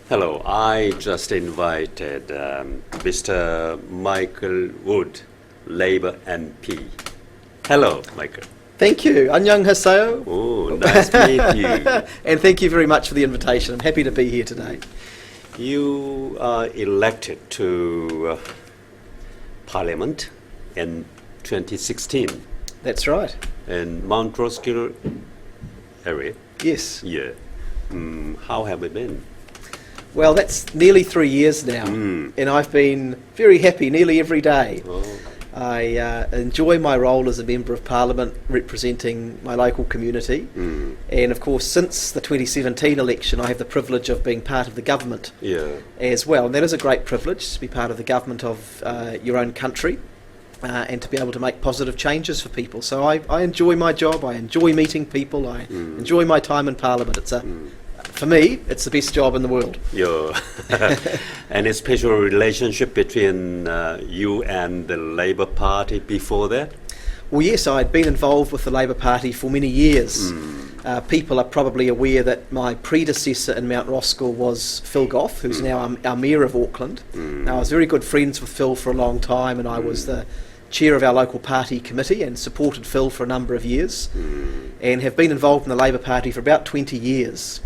Hello, I just invited Mr. Michael Wood, Labour MP. Hello, Michael. Thank you. 안녕하세요. Oh, nice to meet you. And thank you very much for the invitation. I'm happy to be here today. You are elected to Parliament in 2016 That's right. in Mount Roskill area. Yes. Yeah. How have you been? Well, that's nearly 3 years now, and I've been very happy nearly every day. Oh. I enjoy my role as a Member of Parliament representing my local community, and of course since the 2017 election I have the privilege of being part of the government as well, and that is a great privilege to be part of the government of your own country and to be able to make positive changes for people. So I enjoy my job, I enjoy meeting people, I enjoy my time in Parliament. For me, it's the best job in the world. Yeah. Any special relationship between you and the Labour Party before that? Well, yes, I'd been involved with the Labour Party for many years. People are probably aware that my predecessor in Mount Roskill was Phil Goff, who's now our Mayor of Auckland. Now, I was very good friends with Phil for a long time, and I was the chair of our local party committee and supported Phil for a number of years, and have been involved in the Labour Party for about 20 years.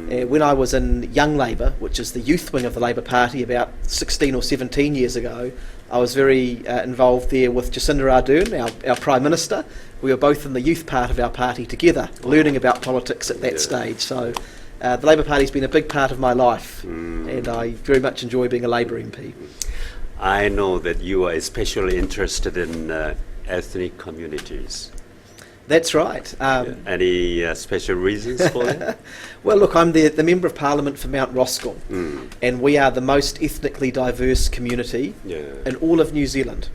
When I was in Young Labour, which is the youth wing of the Labour Party, about 16 or 17 years ago, I was very involved there with Jacinda Ardern, our Prime Minister. We were both in the youth part of our party together, learning about politics at that stage. So the Labour Party's been a big part of my life, and I very much enjoy being a Labour MP. I know that you are especially interested in ethnic communities. That's right. Any special reasons for that? Well, look, I'm the Member of Parliament for Mount Roskill, and we are the most ethnically diverse community in all of New Zealand.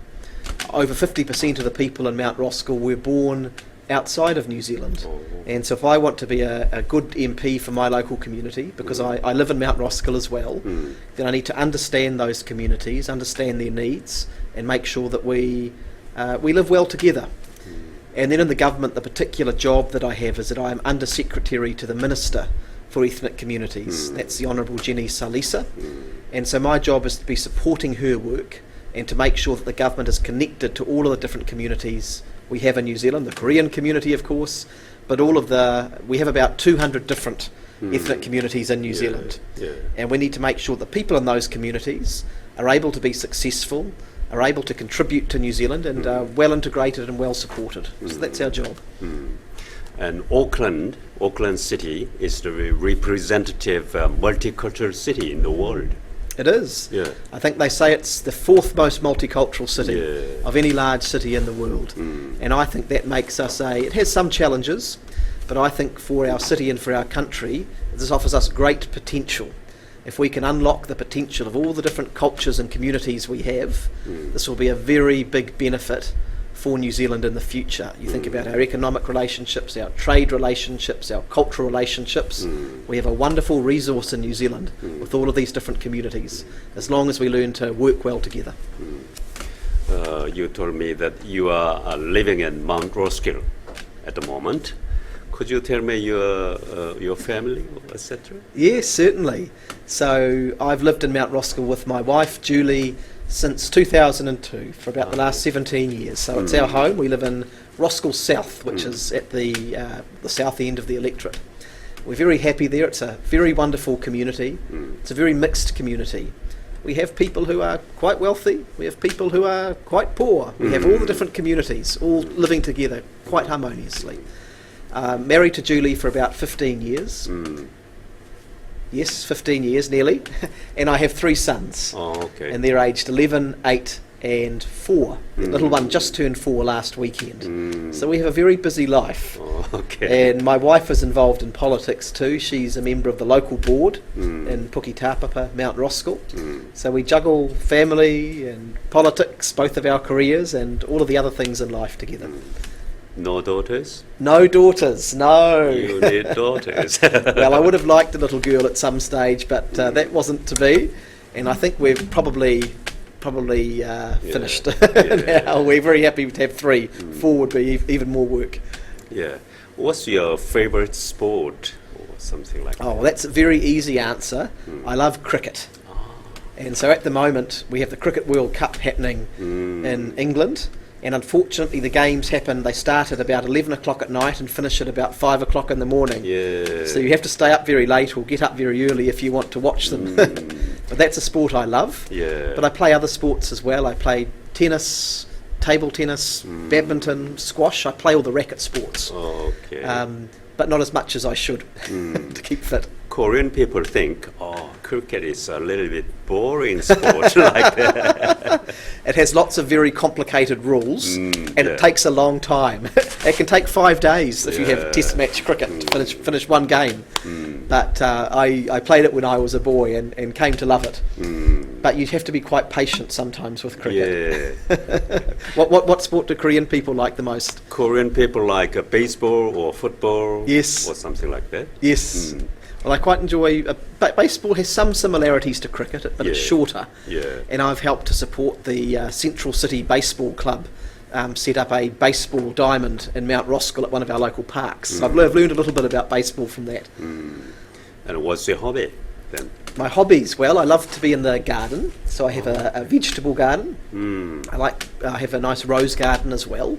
Over 50% of the people in Mount Roskill were born outside of New Zealand. And so if I want to be a good MP for my local community, because I live in Mount Roskill as well, then I need to understand those communities, understand their needs, and make sure that we live well together. And then in the government, the particular job that I have is that I am Under Secretary to the Minister for Ethnic Communities. That's the Honourable Jenny Salisa. And so my job is to be supporting her work and to make sure that the government is connected to all of the different communities we have in New Zealand, the Korean community of course, but we have about 200 different ethnic communities in New Zealand. And we need to make sure that people in those communities are able to be successful, are able to contribute to New Zealand, and are well integrated and well supported. So that's our job. And Auckland City is the representative multicultural city in the world. It is. I think they say it's the fourth most multicultural city of any large city in the world. And I think that makes us it has some challenges, but I think for our city and for our country, this offers us great potential. If we can unlock the potential of all the different cultures and communities we have, this will be a very big benefit for New Zealand in the future. You think about our economic relationships, our trade relationships, our cultural relationships. We have a wonderful resource in New Zealand with all of these different communities, as long as we learn to work well together. You told me that you are living in Mount Roskill at the moment. Could you tell me your family, etc.? Yes, certainly. So I've lived in Mount Roskill with my wife, Julie, since 2002, for about the last 17 years. So it's our home. We live in Roskill South, which is at the south end of the electorate. We're very happy there. It's a very wonderful community. It's a very mixed community. We have people who are quite wealthy. We have people who are quite poor. We have all the different communities all living together quite harmoniously. Married to Julie for about 15 years. Yes, 15 years nearly. And I have 3 sons. And they're aged 11, 8 and 4. The little one just turned 4 last weekend. So we have a very busy life. And my wife is involved in politics too. She's a member of the local board in Puketapapa, Mount Roskill. So we juggle family and politics, both of our careers, and all of the other things in life together. No daughters? No daughters, no. You need daughters. Well, I would have liked a little girl at some stage, but that wasn't to be. And I think we've probably finished now. We're very happy to have 3. 4 would be even more work. Yeah. What's your favorite sport? something like that? Oh, well, that's a very easy answer. I love cricket. And so at the moment we have the Cricket World Cup happening in England, and unfortunately the games they start at about 11 o'clock at night and finish at about 5 o'clock in the morning. Yeah. So you have to stay up very late or get up very early if you want to watch them. But that's a sport I love. Yeah. But I play other sports as well. I play tennis, table tennis, badminton, squash. I play all the racket sports. Okay. But not as much as I should to keep fit. Korean people think, cricket is a little bit boring sport like that. It has lots of very complicated rules, and yeah. it takes a long time. It can take 5 days if you have test match cricket to finish one game. But I played it when I was a boy and came to love it. But you have to be quite patient sometimes with cricket. Yeah. What sport do Korean people like the most? Korean people like baseball or football. Yes. Or something like that. Yes. Well, I quite enjoy. Baseball has some similarities to cricket, but it's shorter. Yeah. And I've helped to support the Central City Baseball Club set up a baseball diamond in Mount Roskill at one of our local parks. So I've learned a little bit about baseball from that. And what's your hobby then? My hobbies, well, I love to be in the garden. So I have a vegetable garden. I have a nice rose garden as well.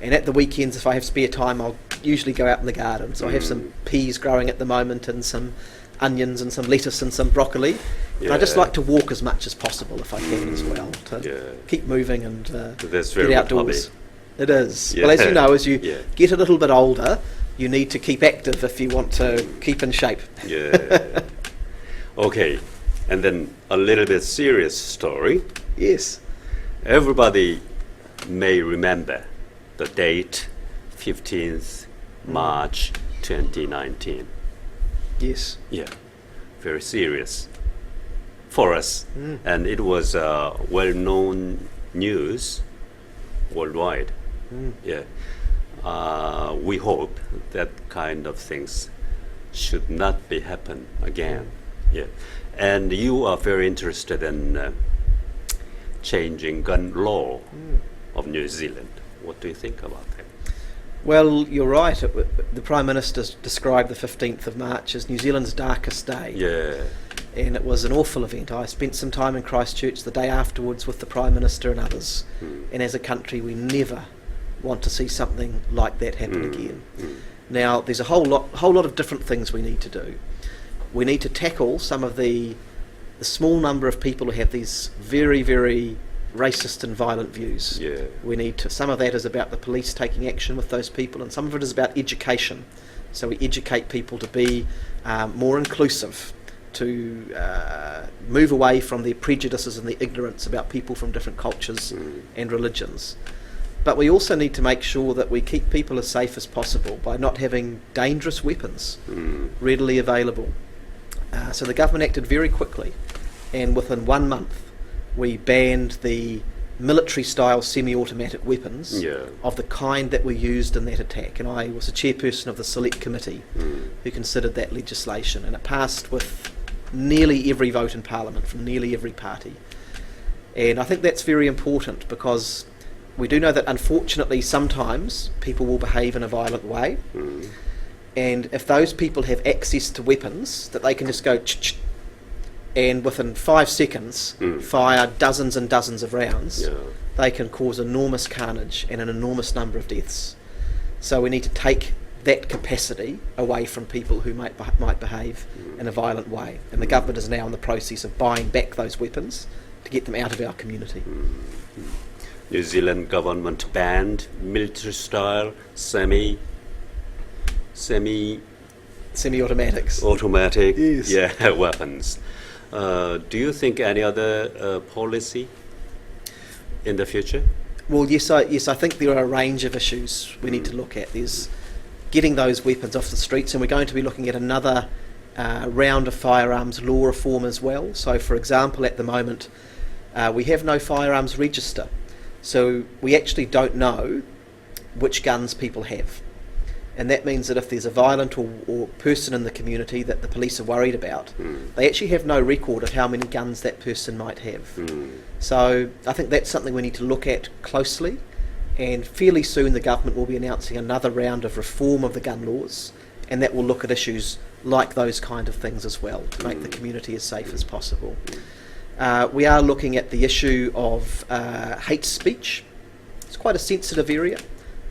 And at the weekends, if I have spare time, I'll usually go out in the garden. So I have some peas growing at the moment, and some onions, and some lettuce, and some broccoli. And I just like to walk as much as possible if I can as well, to keep moving and That's get very outdoors. Hobby. It is. Yeah. Well, as you know, as you get a little bit older, you need to keep active if you want to keep in shape. Yeah. Okay. And then a little bit serious story. Yes. Everybody may remember the date 15th March 2019. Yes. Yeah, very serious for us. And it was well-known news worldwide. Yeah. We hope that kind of things should not be happen again. Yeah. And you are very interested in changing gun law of New Zealand. What do you think about that? Well, you're right. The Prime Minister described the 15th of March as New Zealand's darkest day. Yeah. And it was an awful event. I spent some time in Christchurch the day afterwards with the Prime Minister and others. And as a country, we never want to see something like that happen again. Now, there's a whole lot of different things we need to do. We need to tackle some of the small number of people who have these very, very racist and violent views. Yeah. We need to. Some of that is about the police taking action with those people, and some of it is about education. So we educate people to be more inclusive, to move away from the prejudices and the ignorance about people from different cultures and religions. But we also need to make sure that we keep people as safe as possible by not having dangerous weapons readily available. So the government acted very quickly, and within 1 month we banned the military-style semi-automatic weapons of the kind that were used in that attack. And I was the chairperson of the select committee who considered that legislation, and it passed with nearly every vote in Parliament from nearly every party. And I think that's very important, because we do know that unfortunately sometimes people will behave in a violent way, and if those people have access to weapons that they can just go and within 5 seconds fire dozens and dozens of rounds, they can cause enormous carnage and an enormous number of deaths. So we need to take that capacity away from people who might behave in a violent way, and the government is now in the process of buying back those weapons to get them out of our community. New Zealand government banned military-style Semi-automatics. automatic Yes. weapons. Do you think any other policy in the future? Well, yes, I think there are a range of issues we need to look at. There's getting those weapons off the streets, and we're going to be looking at another round of firearms law reform as well. So, for example, at the moment, we have no firearms register. So we actually don't know which guns people have. And that means that if there's a violent or person in the community that the police are worried about, they actually have no record of how many guns that person might have. So I think that's something we need to look at closely, and fairly soon the government will be announcing another round of reform of the gun laws, and that will look at issues like those kind of things as well, to make the community as safe as possible. We are looking at the issue of hate speech. It's quite a sensitive area,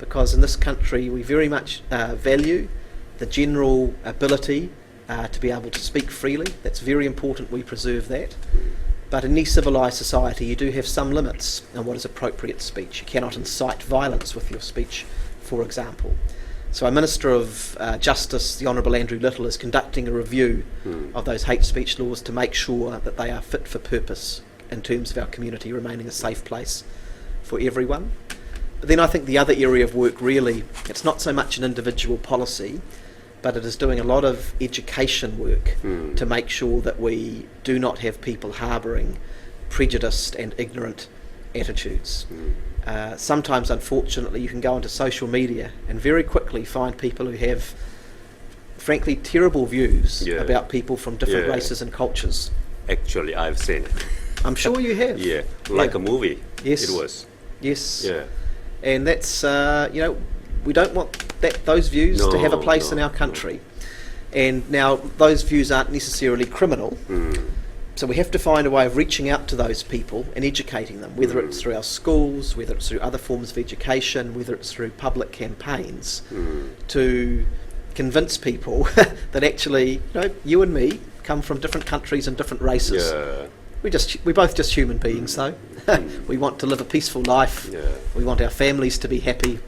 because in this country we very much value the general ability to be able to speak freely. That's very important we preserve that. But in any civilised society you do have some limits on what is appropriate speech. You cannot incite violence with your speech, for example. So our Minister of Justice, the Honourable Andrew Little, is conducting a review of those hate speech laws to make sure that they are fit for purpose in terms of our community remaining a safe place for everyone. But then I think the other area of work really, it's not so much an individual policy, but it is doing a lot of education work to make sure that we do not have people harbouring prejudiced and ignorant attitudes. Sometimes, unfortunately, you can go onto social media and very quickly find people who have, frankly, terrible views about people from different races and cultures. Actually, I've seen it. I'm sure you have. Like a movie. Yes. It was. Yes. Yeah. And that's, we don't want those views to have a place in our country. And now, those views aren't necessarily criminal. So we have to find a way of reaching out to those people and educating them, whether it's through our schools, whether it's through other forms of education, whether it's through public campaigns, to convince people that actually, you and me come from different countries and different races. We're both just human beings, though. We want to live a peaceful life. We want our families to be happy.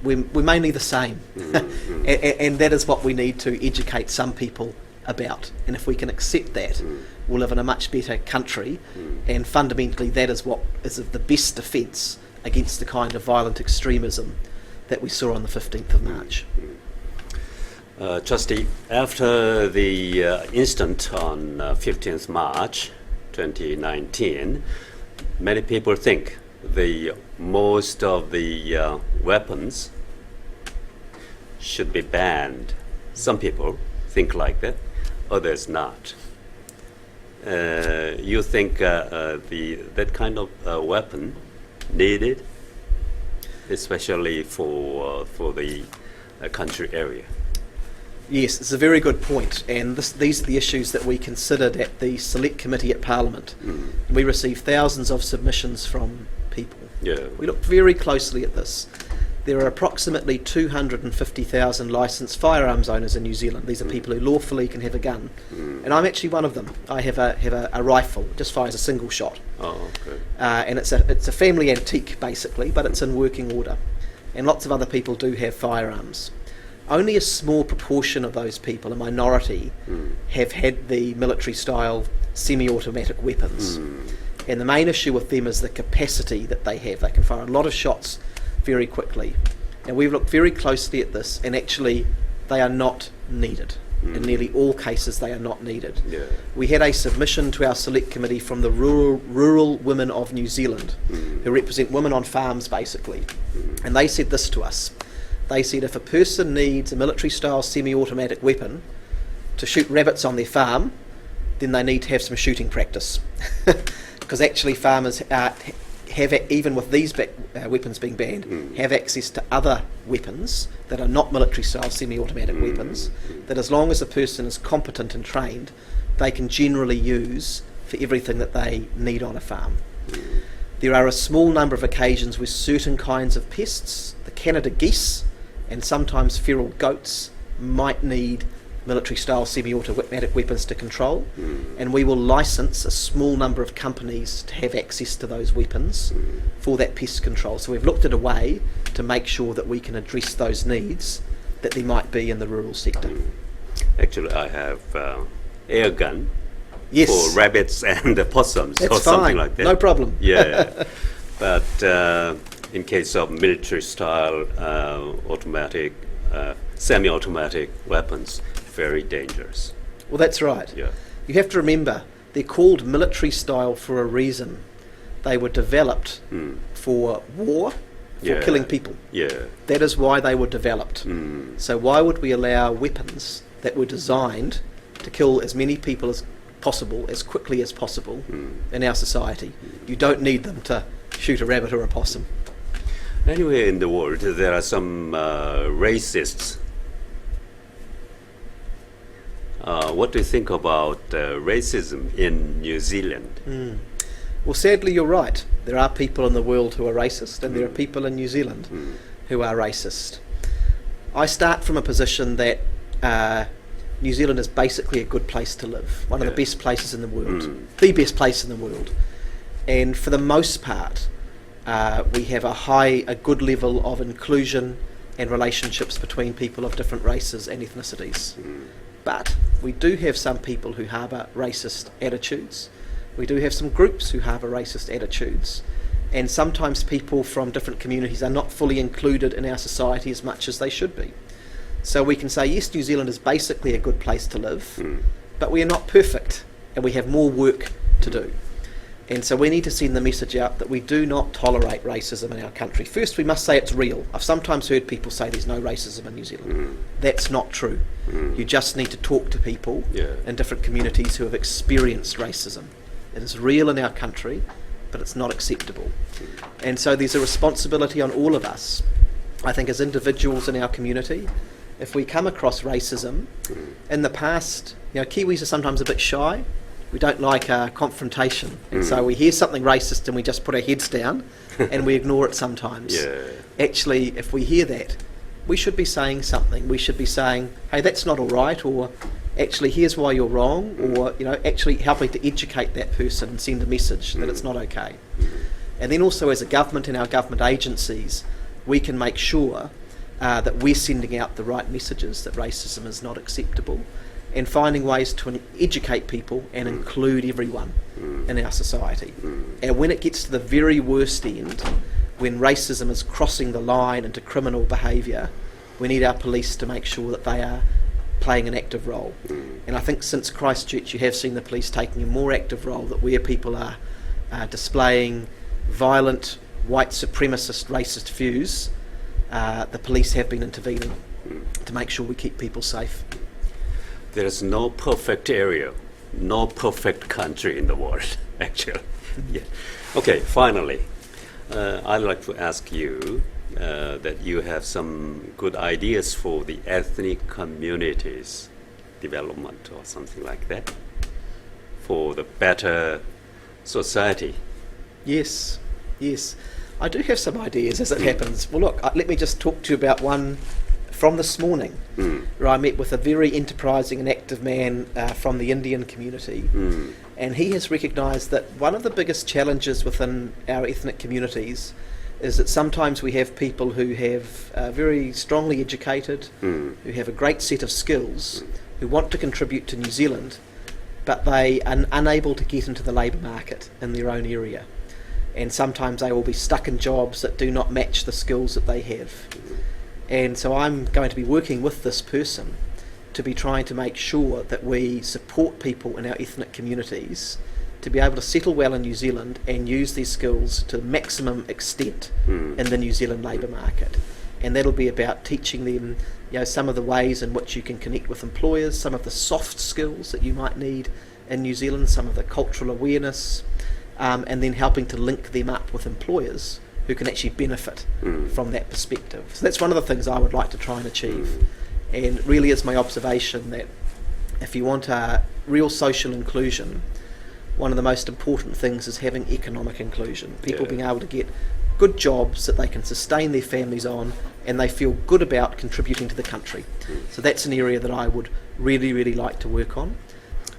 We're mainly the same. And that is what we need to educate some people about. And if we can accept that, we'll live in a much better country. And fundamentally, that is what is the best defence against the kind of violent extremism that we saw on the 15th of March. Trustee, after the incident on 15th March 2019, many people think most of the weapons should be banned. Some people think like that, others not. You think that kind of weapon needed, especially for the country area? Yes, it's a very good point, and these are the issues that we considered at the Select Committee at Parliament. We received thousands of submissions from people. We looked very closely at this. There are approximately 250,000 licensed firearms owners in New Zealand. These are people who lawfully can have a gun, and I'm actually one of them. I have a rifle, it just fires a single shot. And it's a family antique basically, but it's in working order. And lots of other people do have firearms. Only a small proportion of those people, a minority, have had the military-style semi-automatic weapons. And the main issue with them is the capacity that they have. They can fire a lot of shots very quickly. And we've looked very closely at this, and actually they are not needed. In nearly all cases they are not needed. We had a submission to our Select Committee from the rural women of New Zealand, who represent women on farms basically. And they said this to us. They said if a person needs a military-style semi-automatic weapon to shoot rabbits on their farm, then they need to have some shooting practice. Because actually farmers have, even with these weapons being banned, have access to other weapons that are not military-style semi-automatic weapons, that as long as the person is competent and trained, they can generally use for everything that they need on a farm. There are a small number of occasions where certain kinds of pests, the Canada geese, and sometimes feral goats, might need military-style semi-automatic weapons to control, and we will license a small number of companies to have access to those weapons for that pest control. So we've looked at a way to make sure that we can address those needs that there might be in the rural sector. Actually, I have air gun Yes. for rabbits and possums. That's or something fine. like that. No problem. Yeah, but in case of military-style automatic, semi-automatic weapons, very dangerous. Well, that's right. Yeah. You have to remember, they're called military style for a reason. They were developed for war, for killing people. That is why they were developed. So why would we allow weapons that were designed to kill as many people as possible, as quickly as possible in our society? You don't need them to shoot a rabbit or a possum. Anywhere in the world, there are some racists what do you think about racism in New Zealand? Well, sadly, you're right. There are people in the world who are racist, and there are people in New Zealand who are racist. I start from a position that New Zealand is basically a good place to live, one of the best places in the world, the best place in the world. And for the most part, we have a good level of inclusion and relationships between people of different races and ethnicities. But we do have some people who harbour racist attitudes. We do have some groups who harbour racist attitudes. And sometimes people from different communities are not fully included in our society as much as they should be. So we can say, yes, New Zealand is basically a good place to live, but we are not perfect, and we have more work to do. And so we need to send the message out that we do not tolerate racism in our country. First, we must say it's real. I've sometimes heard people say there's no racism in New Zealand. That's not true. You just need to talk to people in different communities who have experienced racism. It is real in our country, but it's not acceptable. And so there's a responsibility on all of us, I think, as individuals in our community. If we come across racism, in the past, Kiwis are sometimes a bit shy. We don't like confrontation, and so we hear something racist and we just put our heads down and we ignore it sometimes. Actually, if we hear that, we should be saying something. We should be saying, hey, that's not all right, or actually here's why you're wrong, or actually helping to educate that person and send a message that it's not okay. And then also as a government and our government agencies, we can make sure that we're sending out the right messages, that racism is not acceptable, and finding ways to educate people and include everyone in our society. And when it gets to the very worst end, when racism is crossing the line into criminal behaviour, we need our police to make sure that they are playing an active role. And I think since Christchurch you have seen the police taking a more active role, that where people are displaying violent, white supremacist, racist views, the police have been intervening to make sure we keep people safe. There is no perfect area, no perfect country in the world, actually. Okay, finally, I'd like to ask you that you have some good ideas for the ethnic communities development or something like that, for the better society. Yes. I do have some ideas as it happens. Well, look, let me just talk to you about one from this morning, where I met with a very enterprising and active man from the Indian community, and he has recognised that one of the biggest challenges within our ethnic communities is that sometimes we have people who have very strongly educated, who have a great set of skills, who want to contribute to New Zealand, but they are unable to get into the labour market in their own area. And sometimes they will be stuck in jobs that do not match the skills that they have. And so I'm going to be working with this person to be trying to make sure that we support people in our ethnic communities to be able to settle well in New Zealand and use these skills to the maximum extent in the New Zealand labour market. And that'll be about teaching them some of the ways in which you can connect with employers, some of the soft skills that you might need in New Zealand, some of the cultural awareness, and then helping to link them up with employers who can actually benefit from that perspective. So that's one of the things I would like to try and achieve. And really it's my observation that if you want a real social inclusion, one of the most important things is having economic inclusion. People being able to get good jobs that they can sustain their families on and they feel good about contributing to the country. So that's an area that I would really, really like to work on.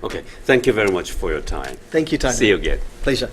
Okay, thank you very much for your time. Thank you, Tony. See you again. Pleasure.